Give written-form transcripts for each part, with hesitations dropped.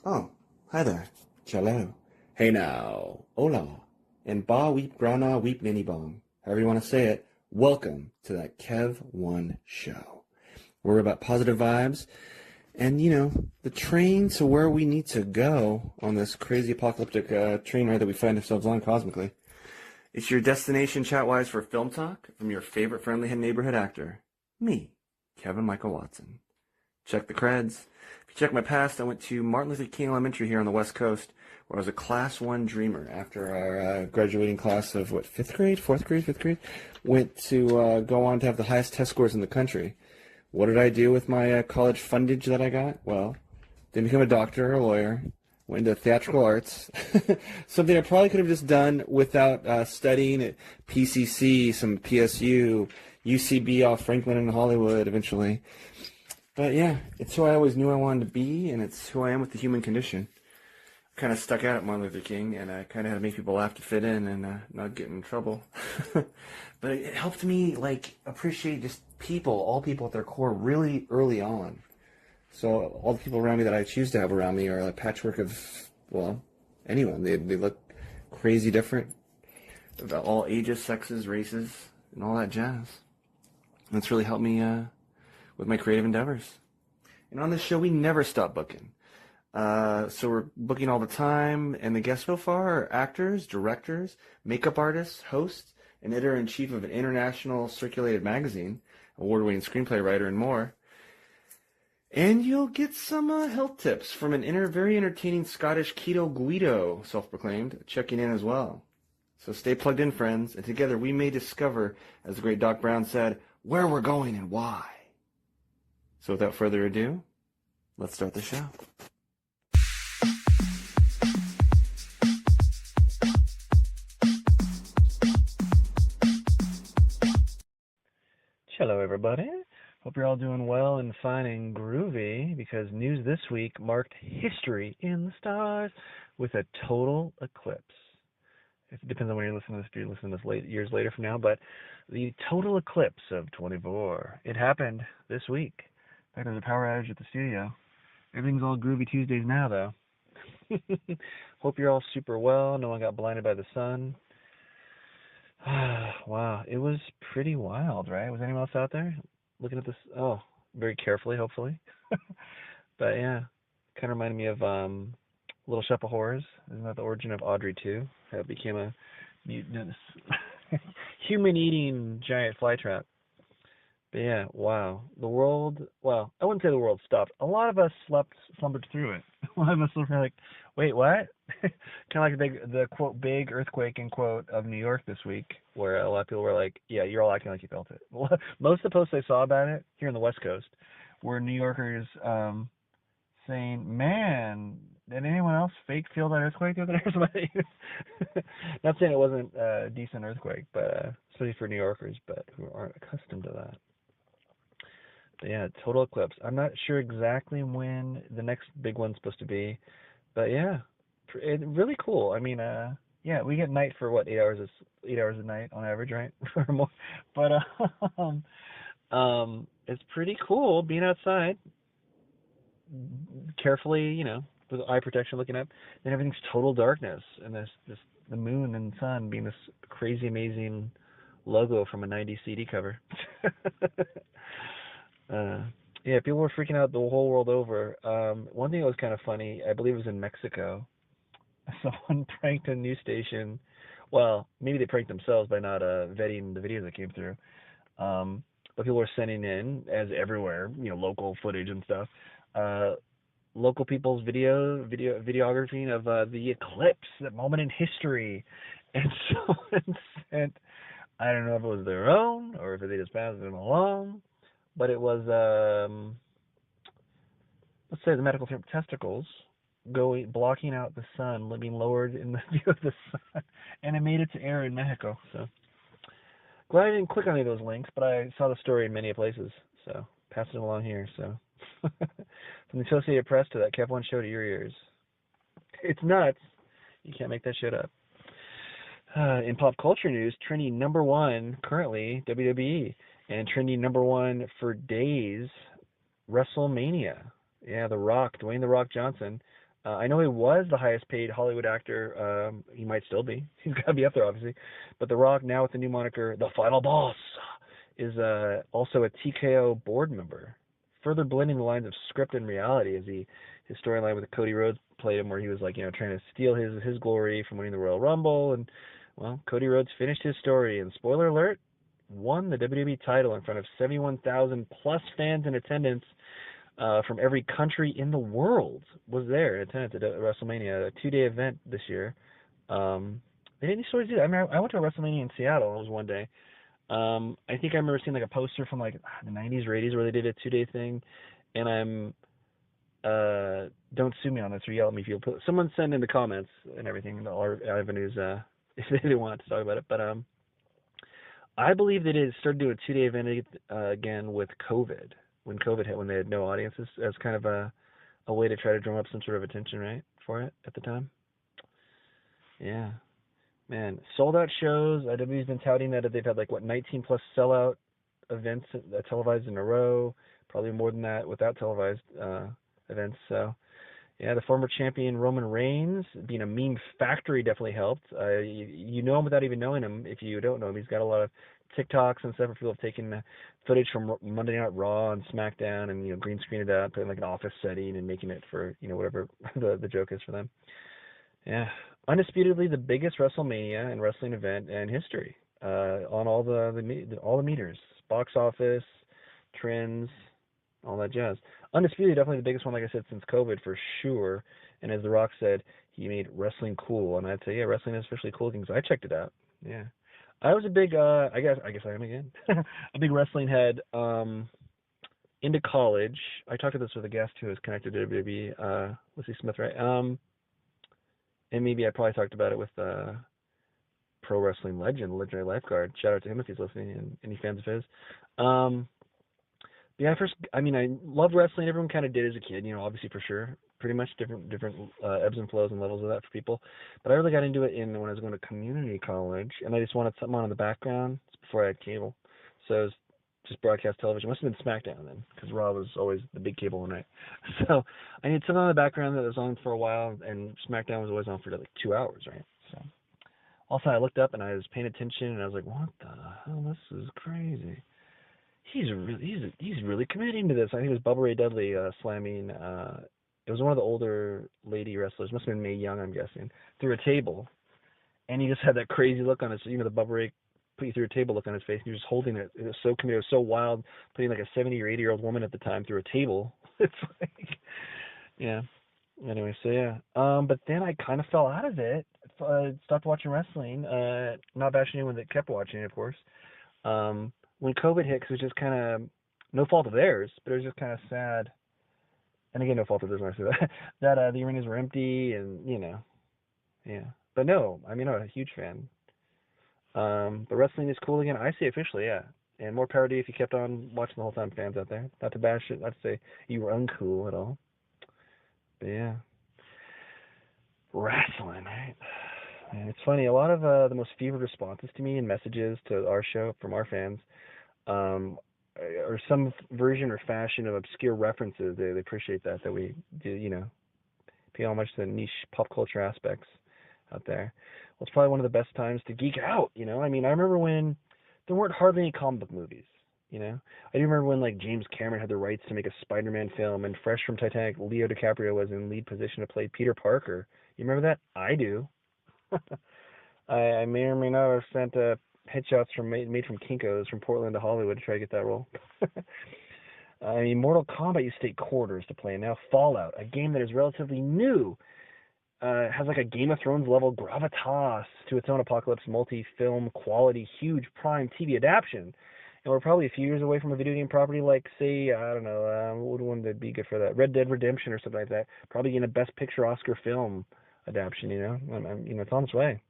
Oh, hi there. Hello. Hey now. Hola. And ba weep grana weep ninny bong. However you want to say it, welcome to that Kev One show. We're about positive vibes and, the train to where we need to go on this crazy apocalyptic train ride that we find ourselves on cosmically. It's your destination chat-wise for film talk from your favorite friendly neighborhood actor, me, Kevin Michael Watson. Check the creds. If you check my past, I went to Martin Luther King Elementary here on the West Coast, where I was a Class 1 dreamer after our graduating class of, 5th grade, 4th grade, 5th grade? Went to go on to have the highest test scores in the country. What did I do with my college fundage that I got? Well, didn't become a doctor or a lawyer. Went into theatrical arts. Something I probably could have just done without studying at PCC, some PSU, UCB off Franklin and Hollywood eventually. But yeah, it's who I always knew I wanted to be, and it's who I am with the human condition. I kind of stuck out at Martin Luther King, and I kind of had to make people laugh to fit in and not get in trouble. But it helped me, appreciate just people, all people at their core, really early on. So all the people around me that I choose to have around me are a patchwork of, anyone. They look crazy different, about all ages, sexes, races, and all that jazz. And it's really helped me with my creative endeavors. And on this show, we never stop booking. So we're booking all the time, and the guests so far are actors, directors, makeup artists, hosts, an editor-in-chief of an international circulated magazine, award-winning screenplay writer, and more. And you'll get some health tips from an very entertaining Scottish keto Guido, self-proclaimed, checking in as well. So stay plugged in, friends, and together we may discover, as the great Doc Brown said, where we're going and why. So without further ado, let's start the show. Hello, everybody. Hope you're all doing well and fine and groovy, because news this week marked history in the stars with a total eclipse. It depends on when you're listening to this. If you're listening to this years later from now, but the total eclipse of 24. It happened this week. In fact, there's a power outage at the studio. Everything's all groovy Tuesdays now, though. Hope you're all super well. No one got blinded by the sun. Wow, it was pretty wild, right? Was anyone else out there looking at this? Oh, very carefully, hopefully. But yeah, kind of reminded me of Little Shop of Horrors. Isn't that the origin of Audrey 2? How it became a mutant, human-eating giant flytrap. But yeah, wow. The world, well, I wouldn't say the world stopped. A lot of us slumbered through it. A lot of us were like, wait, what? Kind of like the quote, big earthquake, in quote, of New York this week, where a lot of people were like, yeah, you're all acting like you felt it. Most of the posts I saw about it here on the West Coast were New Yorkers saying, man, did anyone else feel that earthquake the other day? Not saying it wasn't a decent earthquake, but especially for New Yorkers, but who aren't accustomed to that. But yeah, total eclipse. I'm not sure exactly when the next big one's supposed to be, but yeah, really cool. I mean, yeah, we get night for what, 8 hours a night on average, right? Or more. But it's pretty cool being outside, carefully, with eye protection looking up. Then everything's total darkness, and the moon and sun being this crazy amazing logo from a 90s CD cover. Yeah, people were freaking out the whole world over. One thing that was kind of funny, I believe it was in Mexico. Someone pranked a news station. Well, maybe they pranked themselves by not vetting the videos that came through. But people were sending in, as everywhere, local footage and stuff. Local people's videography of the eclipse, that moment in history. And someone sent, I don't know if it was their own or if they just passed them along, but it was, let's say the medical term, testicles, blocking out the sun, being lowered in the view of the sun, and it made it to air in Mexico. So glad I didn't click on any of those links, but I saw the story in many places, so passing it along here. So from the Associated Press to that Kev One show to your ears, it's nuts. You can't make that shit up. In pop culture news, trending number one currently, WWE, and trending number one for days, WrestleMania. Yeah, The Rock, Dwayne The Rock Johnson, I know he was the highest paid Hollywood actor. He might still be. He's got to be up there, obviously. But The Rock, now with the new moniker, The Final Boss, is also a TKO board member, further blending the lines of script and reality as his storyline with Cody Rhodes played him, where he was like, trying to steal his glory from winning the Royal Rumble. And, well, Cody Rhodes finished his story, and spoiler alert, won the WWE title in front of 71,000 plus fans in attendance. From every country in the world was there in attendance at WrestleMania, a 2-day event this year. They didn't sort of do that. I mean, I went to a WrestleMania in Seattle. It was one day. I think I remember seeing like a poster from like the 90s or 80s where they did a 2-day thing, and don't sue me on this or yell at me if you put someone send in the comments and everything, our avenues, if they want to talk about it. But I believe that it started doing a 2-day event again with COVID. When COVID hit, when they had no audiences, as kind of a way to try to drum up some sort of attention, right, for it at the time. Yeah, man, sold out shows. WWE's been touting that they've had like 19 plus sellout events televised in a row, probably more than that without televised events. So yeah, the former champion Roman Reigns being a meme factory definitely helped. You know him without even knowing him. If you don't know him, he's got a lot of TikToks and stuff. People have taken footage from Monday Night Raw and SmackDown and green screen it out, putting like an office setting and making it for whatever the joke is for them. Yeah, undisputedly the biggest WrestleMania and wrestling event in history. On all the meters, box office, trends, all that jazz. Undisputedly, definitely the biggest one, like I said, since COVID for sure. And as The Rock said, he made wrestling cool, and I'd say, yeah, wrestling is officially cool because I checked it out. Yeah, I was a big, I guess I am again, a big wrestling head. Into college, I talked to this with a guest who was connected to WWE, Lucy Smith, right? And maybe I probably talked about it with pro wrestling legend, legendary lifeguard. Shout out to him if he's listening and any fans of his. Yeah, I loved wrestling. Everyone kind of did as a kid, obviously for sure. Pretty much different ebbs and flows and levels of that for people. But I really got into it when I was going to community college, and I just wanted something on in the background. It's before I had cable, so it was just broadcast television. It must have been SmackDown then, because Raw was always the big cable one, right? So I needed something on the background that was on for a while, and SmackDown was always on for like 2 hours, right? So also I looked up and I was paying attention, and I was like, what the hell? This is crazy. He's really committing to this. I think it was Bubba Ray Dudley slamming. It was one of the older lady wrestlers, must have been Mae Young, I'm guessing, through a table, and he just had that crazy look on his, the Bubba Ray put you through a table look on his face, and he was just holding it. It was so committed, it was so wild, putting like a 70 or 80-year-old woman at the time through a table. It's like, yeah. Anyway, so yeah. But then I kind of fell out of it. Stopped watching wrestling. Not bashing anyone that kept watching it, of course. When COVID hit, because it was just kind of no fault of theirs, but it was just kind of sad. And again, no fault of theirs when I say that the arenas were empty, and yeah. But no, I'm not a huge fan. But wrestling is cool again. I say officially, yeah. And more power to you if you kept on watching the whole time, fans out there. Not to bash it, not to say you were uncool at all. But yeah, wrestling, right? And it's funny, a lot of the most fevered responses to me and messages to our show from our fans or some version or fashion of obscure references. They appreciate that we do, pay homage to the niche pop culture aspects out there. Well, it's probably one of the best times to geek out, I remember when there weren't hardly any comic book movies, I do remember when like James Cameron had the rights to make a Spider-Man film, and fresh from Titanic, Leo DiCaprio was in lead position to play Peter Parker. You remember that? I do. I may or may not have sent headshots made from Kinko's from Portland to Hollywood to try to get that role. Mortal Kombat used to take quarters to play. Now Fallout, a game that is relatively new, has like a Game of Thrones level gravitas to its own apocalypse multi-film quality, huge prime TV adaptation. And we're probably a few years away from a video game property like, say, I don't know, what would one that be good for that? Red Dead Redemption or something like that. Probably in a Best Picture Oscar film adaptation, it's on its way.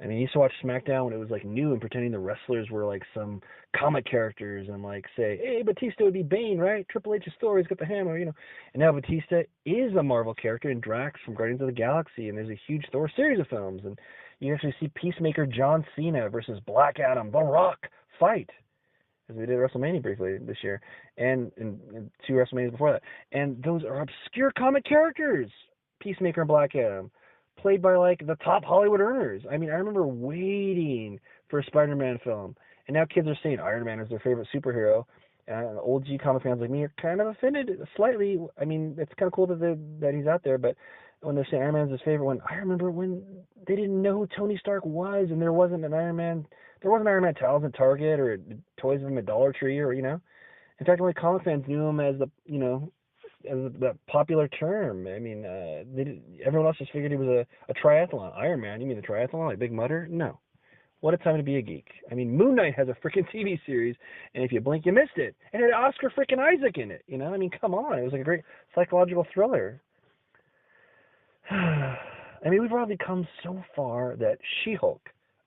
I used to watch SmackDown when it was like new and pretending the wrestlers were like some comic characters and like say, hey, Batista would be Bane, right? Triple H's story's got the hammer, And now Batista is a Marvel character in Drax from Guardians of the Galaxy, and there's a huge Thor series of films, and you actually see Peacemaker John Cena versus Black Adam, The Rock, fight. as we did WrestleMania briefly this year, and 2 WrestleManias before that. And those are obscure comic characters. Peacemaker and Black Adam, played by like the top Hollywood earners. I mean, I remember waiting for a Spider-Man film, and now kids are saying Iron Man is their favorite superhero. And old G comic fans like me are kind of offended slightly. I mean, it's kind of cool that he's out there, but when they're saying Iron Man's his favorite one, I remember when they didn't know who Tony Stark was, and there wasn't Iron Man towels at Target or toys of him at Dollar Tree, or In fact, only comic fans knew him as the popular term. I mean, everyone else just figured he was a triathlon. Iron Man, you mean the triathlon, like Big Mutter? No. What a time to be a geek. I mean, Moon Knight has a freaking TV series, and if you blink, you missed it. It had Oscar freaking Isaac in it, I mean, come on. It was like a great psychological thriller. I mean, we've already come so far that She-Hulk,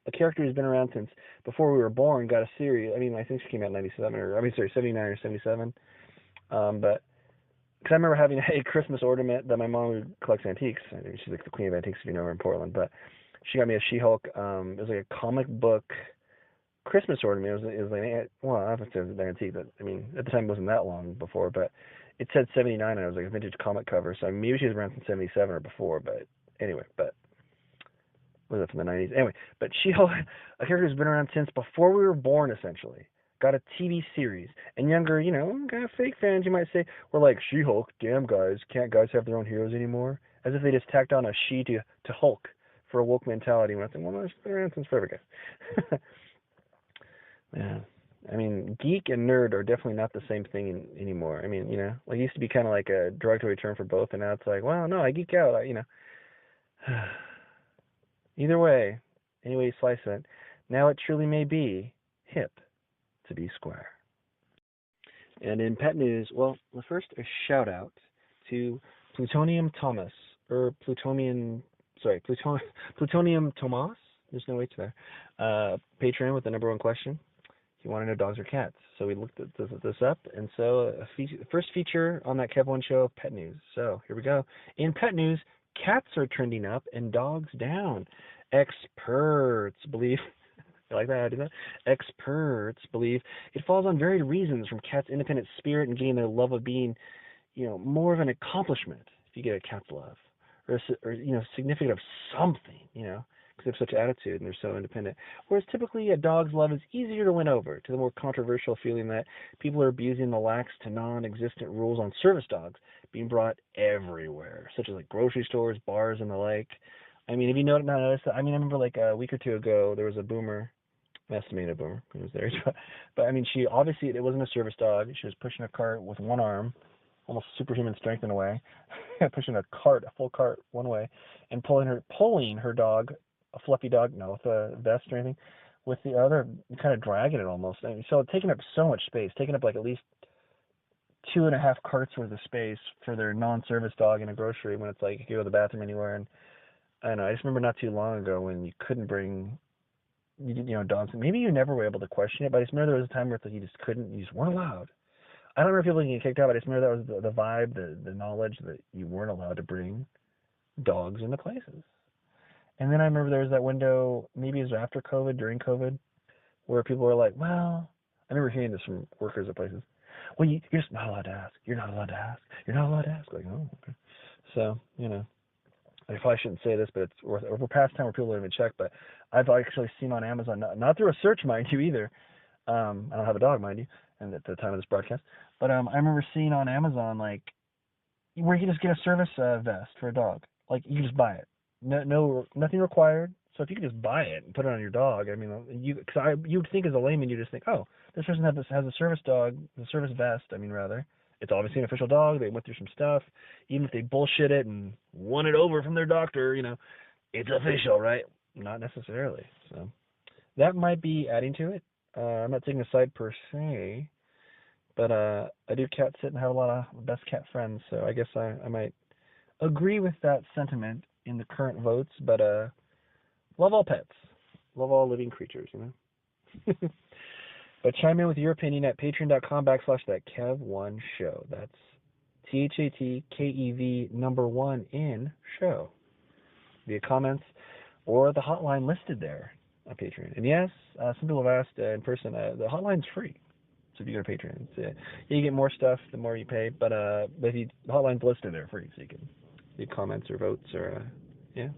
a character who's been around since before we were born, got a series. I mean, I think she came out in 79 or 77. But because I remember having a Christmas ornament that my mom who collects antiques. I mean, she's like the queen of antiques if you know her in Portland. But she got me a She-Hulk. It was like a comic book Christmas ornament. It was like, well, I don't know if it's an antique, but I mean, at the time it wasn't that long before, but it said 79, and it was like a vintage comic cover, so maybe she was around since 77 or before, but anyway, was it from the 90s? Anyway, but She-Hulk, a character who's been around since before we were born, essentially, got a TV series, and younger, kind of fake fans, you might say, were like, She-Hulk, damn guys, can't guys have their own heroes anymore? As if they just tacked on a she to Hulk for a woke mentality, when I think, well, it's been around since forever, guys. Yeah. I mean, geek and nerd are definitely not the same thing anymore. I mean, like it used to be kind of like a derogatory term for both, and now it's like, well, no, I geek out. Either way, any way you slice it, now it truly may be hip to be square. And in pet news, well, first a shout out to Plutonium Thomas, or Plutonium Tomas. There's no H there. Patreon with the number one question. You want to know dogs or cats. So we looked at this up, and so first feature on that Kev One show of pet news. So here we go. In pet news, cats are trending up and dogs down. Experts believe, you like that? I did that. Experts believe it falls on varied reasons, from cats' independent spirit and getting their love of being, more of an accomplishment if you get a cat's love, or significant of something, because they have such attitude and they're so independent. Whereas typically a dog's love is easier to win over, to the more controversial feeling that people are abusing the lax to non-existent rules on service dogs being brought everywhere, such as like grocery stores, bars, and the like. I mean, if you not noticed that, I mean, I remember like a week or two ago, there was a boomer, an estimated boomer, who was there, but I mean, she obviously, it wasn't a service dog. She was pushing a cart with one arm, almost superhuman strength in a way, pushing a full cart one way, and pulling her dog, a fluffy dog, no, with a vest or anything, with the other, kind of dragging it almost. I mean, so taking up so much space, taking up like at least 2.5 carts worth of space for their non-service dog in a grocery, when it's like you can go to the bathroom anywhere. And I don't know, I just remember not too long ago when you couldn't bring, dogs. Maybe you never were able to question it, but I just remember there was a time where it's like you just weren't allowed. I don't remember people getting kicked out, but I just remember that was the vibe, the knowledge that you weren't allowed to bring dogs into places. And then I remember there was that window, maybe it was after COVID, during COVID, where people were like, well, I remember hearing this from workers at places. Well, you're just not allowed to ask. You're not allowed to ask. You're not allowed to ask. Like, oh, okay. So, I probably shouldn't say this, but we're past time where people don't even check, but I've actually seen on Amazon, not through a search, mind you, either. I don't have a dog, mind you, and at the time of this broadcast, but I remember seeing on Amazon, like, where you can just get a service vest for a dog. Like, you can just buy it. No, nothing required. So if you could just buy it and put it on your dog, I mean, you'd think as a layman, you just think, oh, this person has a service dog, the service vest. I mean, rather, it's obviously an official dog. They went through some stuff. Even if they bullshit it and won it over from their doctor, it's official, right? Not necessarily. So that might be adding to it. I'm not taking a side per se, but I do cat sit and have a lot of best cat friends, so I guess I might agree with that sentiment in the current votes, but love all pets. Love all living creatures, But chime in with your opinion at patreon.com/thatkev1show. That's THATKEV number 1 in show. Via comments or the hotline listed there on Patreon. And yes, some people have asked in person, the hotline's free. So if you go to Patreon, so you get more stuff the more you pay. But if you, the hotline's listed there for you, so you can leave comments or votes or yeah.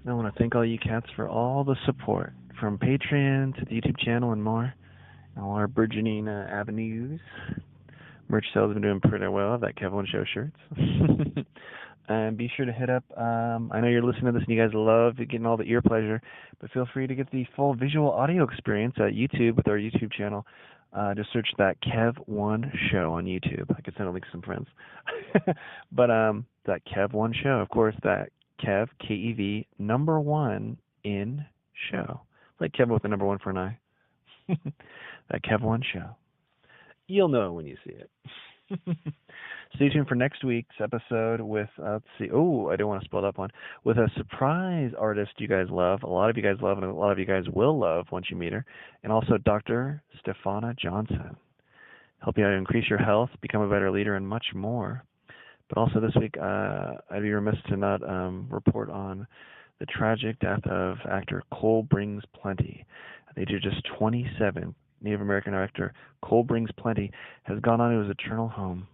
I want to thank all you cats for all the support, from Patreon to the YouTube channel and more, and all our burgeoning avenues. Merch sales have been doing pretty well. That Kev One Show shirts. And be sure to hit up, I know you're listening to this and you guys love getting all the ear pleasure, but feel free to get the full visual audio experience at YouTube with our YouTube channel. Just search that Kev One Show on YouTube. I could send a link to some friends. But that Kev One Show, of course, that Kev, K-E-V, number 1 in show. Like Kevin with the number 1 for an I. That Kev One Show. You'll know when you see it. Stay tuned for next week's episode with, let's see, oh, I don't want to spoil that one, with a surprise artist you guys love, a lot of you guys love, and a lot of you guys will love once you meet her, and also Dr. Stefana Johnson. Help you increase your health, become a better leader, and much more. But also this week, I'd be remiss to not report on the tragic death of actor Cole Brings Plenty. At the age of just 27, Native American actor Cole Brings Plenty has gone on to his eternal home.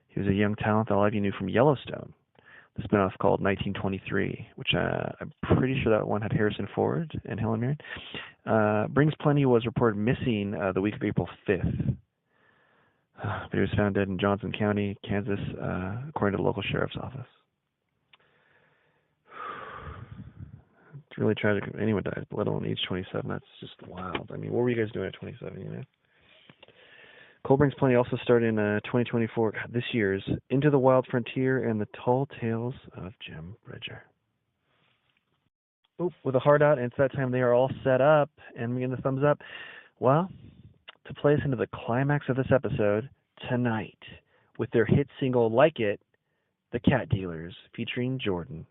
He was a young talent that a lot of you knew from Yellowstone. The spinoff called 1923, which I'm pretty sure that one had Harrison Ford and Helen Mirren. Brings Plenty was reported missing the week of April 5th. But he was found dead in Johnson County, Kansas, according to the local sheriff's office. It's really tragic if anyone dies, let alone age 27. That's just wild. I mean, what were you guys doing at 27, you know? Cole Brings Plenty also starred in 2024, this year's Into the Wild Frontier and the Tall Tales of Jim Bridger. Oh, with a heart out, and it's that time they are all set up, and we get the thumbs up. Well, to play us into the climax of this episode, tonight, with their hit single, Like It, The Cat Dealers, featuring Jordan.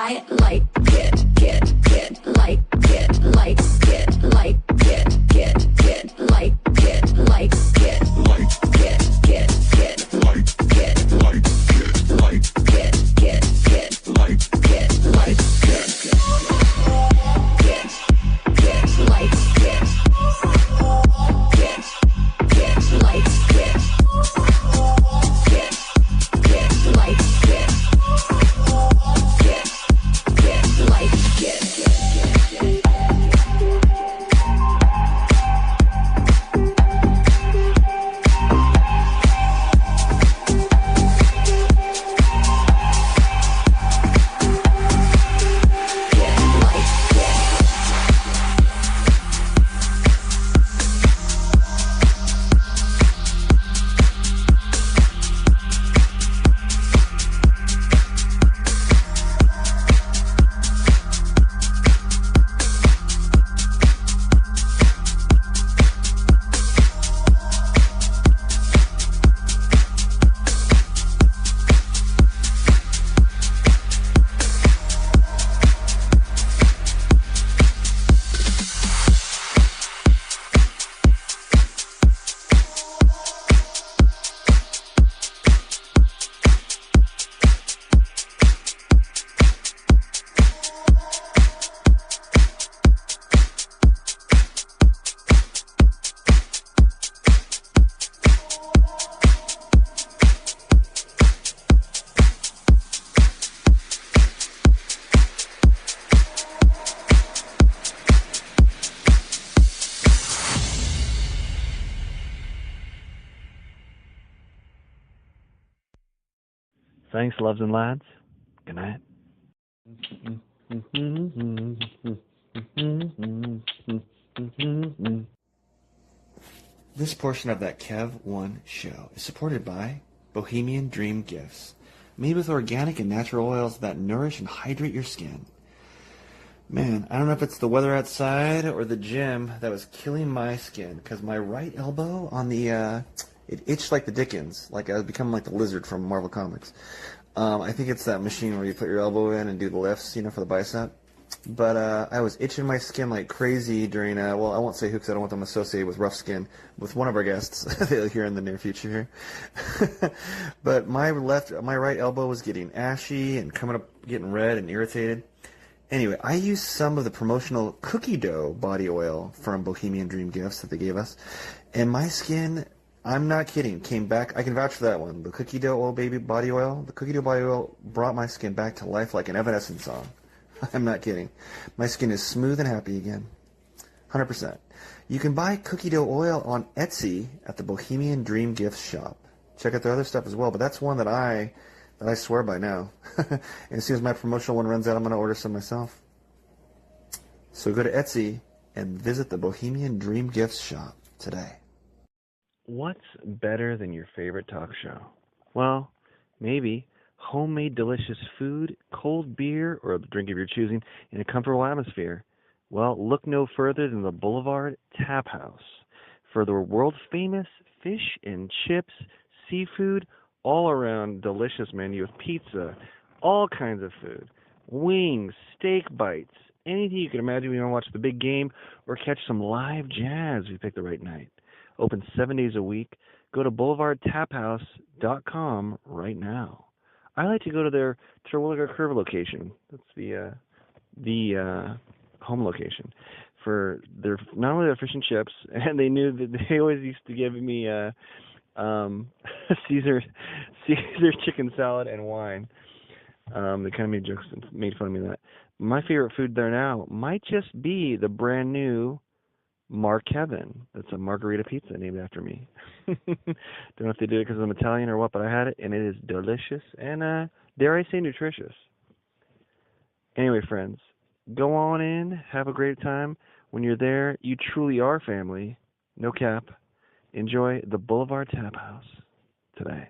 I like it, like it, like it, like it, like it, like it, like it, get, like it, like it, like it, get, like it, like it, like it, like it, like it. Thanks, loves and lads. Good night. This portion of that Kev 1 show is supported by Bohemian Dream Gifts, made with organic and natural oils that nourish and hydrate your skin. Man, I don't know if it's the weather outside or the gym that was killing my skin, because my right elbow on the, it itched like the Dickens, like I was becoming like the lizard from Marvel Comics. I think it's that machine where you put your elbow in and do the lifts, for the bicep. But I was itching my skin like crazy during, well, I won't say who because I don't want them associated with rough skin, with one of our guests here in the near future here. But my right elbow was getting ashy and coming up, getting red and irritated. Anyway, I used some of the promotional cookie dough body oil from Bohemian Dream Gifts that they gave us, and my skin, I'm not kidding, came back. I can vouch for that one. The cookie dough oil baby body oil, the cookie dough body oil brought my skin back to life like an Evanescence song. I'm not kidding. My skin is smooth and happy again. 100%. You can buy cookie dough oil on Etsy at the Bohemian Dream Gifts shop. Check out their other stuff as well, but that's one that I swear by now. And as soon as my promotional one runs out, I'm going to order some myself. So go to Etsy and visit the Bohemian Dream Gifts shop today. What's better than your favorite talk show? Well, maybe homemade delicious food, cold beer, or a drink of your choosing in a comfortable atmosphere. Well, look no further than the Boulevard Tap House for the world-famous fish and chips, seafood, all-around delicious menu of pizza, all kinds of food, wings, steak bites, anything you can imagine when you want to watch the big game or catch some live jazz if you pick the right night. Open 7 days a week. Go to boulevardtaphouse.com right now. I like to go to their Terwilliger Curve location. That's the home location for their not only their fish and chips, and they knew that they always used to give me Caesar chicken salad and wine. They kind of made jokes and made fun of me that. My favorite food there now might just be the brand new Mark Kevin. That's a margarita pizza named after me. Don't know if they do it because I'm Italian or what, but I had it, and it is delicious and, dare I say, nutritious. Anyway, friends, go on in, have a great time. When you're there, you truly are family. No cap. Enjoy the Boulevard Tap House today.